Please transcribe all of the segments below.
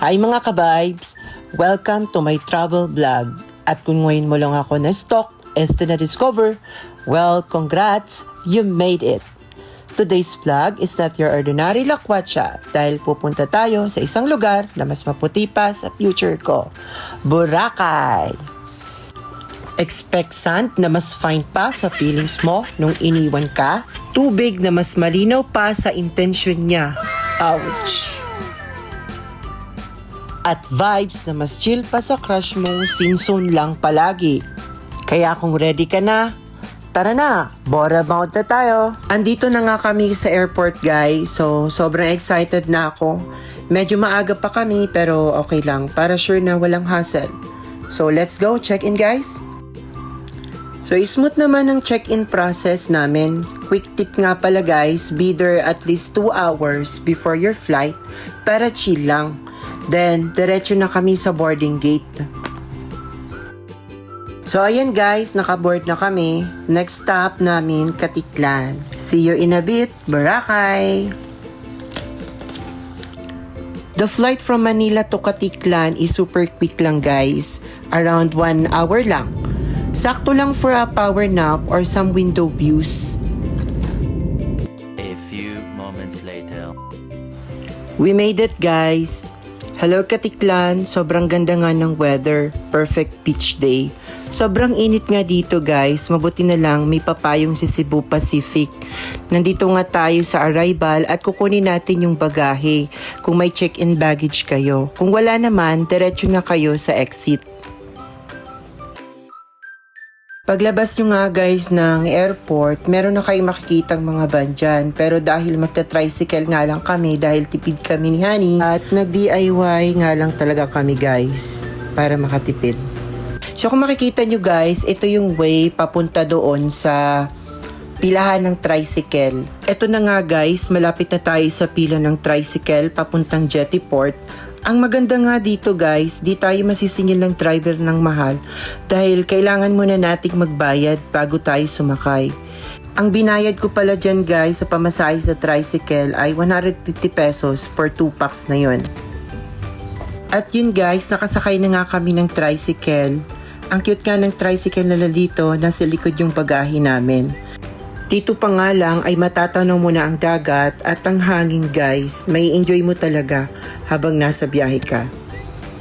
Hi mga ka-vibes! Welcome to my travel vlog. At kung ngayon mo lang ako na-stalk, na-discover, well, congrats! You made it! Today's vlog is not your ordinary lakwatsa dahil pupunta tayo sa isang lugar na mas maputi pa sa future ko, Boracay! Expect sand na mas fine pa sa feelings mo nung iniwan ka, tubig na mas malinaw pa sa intention niya. Ouch! At vibes na mas chill pa sa crush mong sinson lang palagi. Kaya kung ready ka na, tara na, bora bound na tayo. Andito na nga kami sa airport guys, so sobrang excited na ako. Medyo maaga pa kami pero okay lang, para sure na walang hassle. So let's go, check in guys. So smooth naman ang check-in process namin. Quick tip nga pala guys, be there at least 2 hours before your flight para chill lang. Then, diretso na kami sa boarding gate. So, ayan guys, nakaboard na kami. Next stop namin, Katiklan. See you in a bit, Boracay! The flight from Manila to Katiklan is super quick lang guys. Around 1 hour lang. Sakto lang for a power nap or some window views. A few moments later. We made it guys. Hello Katiklan, sobrang ganda nga ng weather, perfect beach day. Sobrang init nga dito guys, mabuti na lang may papayong si Cebu Pacific. Nandito nga tayo sa arrival at kukunin natin yung bagahe kung may check-in baggage kayo. Kung wala naman, diretso na kayo sa exit. Paglabas nyo nga guys ng airport, meron na kayong makikitang mga van dyan. Pero dahil magta-tricycle nga lang kami dahil tipid kami ni Honey at nag-DIY nga lang talaga kami guys para makatipid. So kung makikita nyo guys, ito yung way papunta doon sa pilahan ng tricycle. Ito na nga guys, malapit na tayo sa pila ng tricycle papuntang Jetty Port. Ang maganda nga dito guys, di tayo masisingil ng driver ng mahal dahil kailangan muna nating magbayad bago tayo sumakay. Ang binayad ko pala dyan guys sa pamasahe sa tricycle ay 150 pesos per 2 packs na yun. At yun guys, nakasakay na nga kami ng tricycle. Ang cute nga ng tricycle na dito, nasa likod yung bagahe namin. Dito pa nga lang ay matatanaw mo na ang dagat at ang hangin guys. May enjoy mo talaga habang nasa biyahe ka.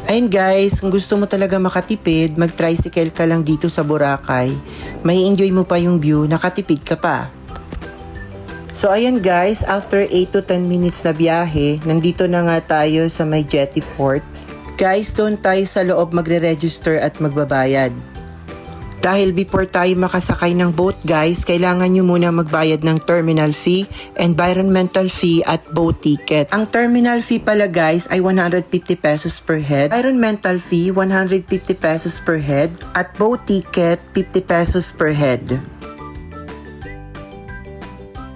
Ayun guys, kung gusto mo talaga makatipid, mag-tricycle ka lang dito sa Boracay. May enjoy mo pa yung view, nakatipid ka pa. So ayan guys, after 8 to 10 minutes na biyahe, nandito na nga tayo sa may Jetty Port. Guys, doon tayo sa loob magre-register at magbabayad. Dahil before tayo makasakay ng boat guys, kailangan nyo muna magbayad ng terminal fee, environmental fee at boat ticket. Ang terminal fee pala guys ay 150 pesos per head, environmental fee 150 pesos per head, at boat ticket 50 pesos per head.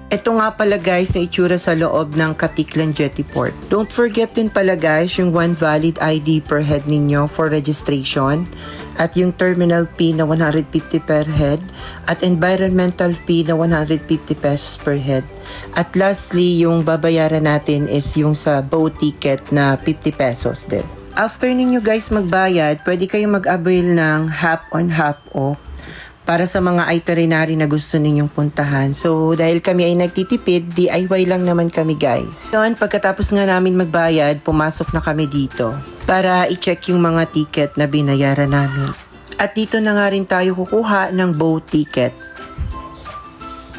Ito nga pala guys na itsura sa loob ng Katiklan Jetty Port. Don't forget din pala guys yung 1 valid ID per head ninyo for registration, at yung terminal fee na 150 per head, at environmental fee na 150 pesos per head. At lastly, yung babayaran natin is yung sa boat ticket na 50 pesos din. After ninyo guys magbayad, pwede kayong mag-avail ng half on half off para sa mga itinerary na gusto ninyong puntahan. So, dahil kami ay nagtitipid, DIY lang naman kami guys. So, pagkatapos nga namin magbayad, pumasok na kami dito para i-check yung mga ticket na binayaran namin. At dito na nga rin tayo kukuha ng boat ticket.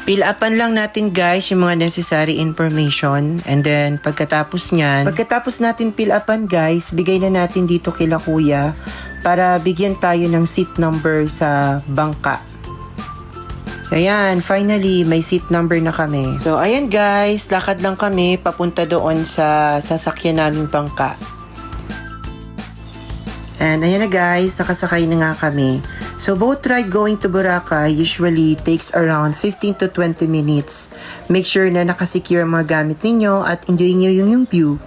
Fill-upan lang natin guys yung mga necessary information, and then pagkatapos natin fill-upan guys, bigay na natin dito kila kuya para bigyan tayo ng seat number sa bangka. Ayan, finally, may seat number na kami. So, ayan guys, lakad lang kami papunta doon sa sasakyan naming bangka. And ayan na guys, nakasakay na nga kami. So, boat ride going to Boracay usually takes around 15 to 20 minutes. Make sure na nakasecure ang mga gamit ninyo at enjoy nyo yung view.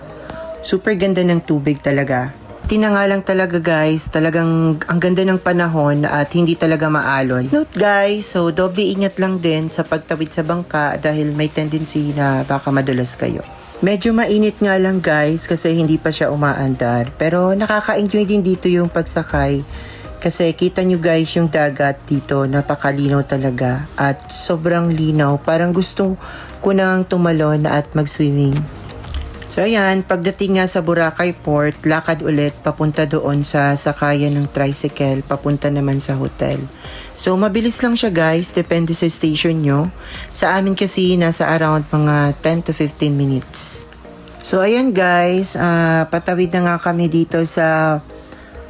Super ganda ng tubig talaga. Nga lang talaga guys, talagang ang ganda ng panahon at hindi talaga maalon. Note guys, so doble ingat lang din sa pagtawid sa bangka dahil may tendency na baka madulas kayo. Medyo mainit nga lang guys kasi hindi pa siya umaandar. Pero nakaka-enjoy din dito yung pagsakay. Kasi kita nyo guys yung dagat dito, napakalinaw talaga. At sobrang linaw, parang gusto ko nang tumalon at mag-swimming. So ayan, pagdating nga sa Boracay Port, lakad ulit papunta doon sa sakayan ng tricycle, papunta naman sa hotel. So mabilis lang siya guys, depende sa station nyo. Sa amin kasi nasa around mga 10 to 15 minutes. So ayan guys, patawid na nga kami dito sa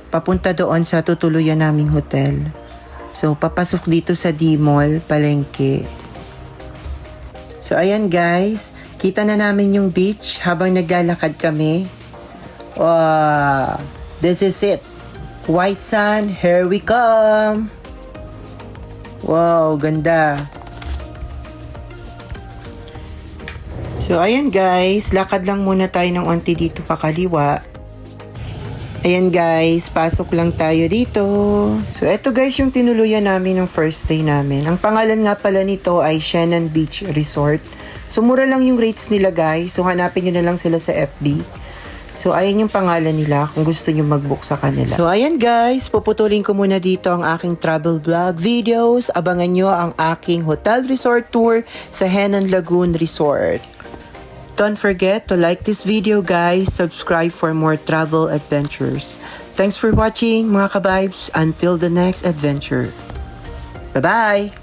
papunta doon sa tutuluyan naming hotel. So papasok dito sa D-Mall, Palengke. So ayan guys, kita na namin yung beach habang naglalakad kami. Wow, this is it. White sand, here we come. Wow, ganda. So ayan guys, lakad lang muna tayo ng onti dito pa kaliwa. Ayan guys, pasok lang tayo dito. So eto guys yung tinuluyan namin ng first day namin. Ang pangalan nga pala nito ay Shannon Beach Resort. So mura lang yung rates nila guys. So hanapin nyo na lang sila sa FB. So ayan yung pangalan nila kung gusto nyo mag-book sa kanila. So ayan guys, puputulin ko muna dito ang aking travel vlog videos. Abangan nyo ang aking hotel resort tour sa Henan Lagoon Resort. Don't forget to like this video guys, subscribe for more travel adventures. Thanks for watching mga kabibes, until the next adventure. Bye-bye!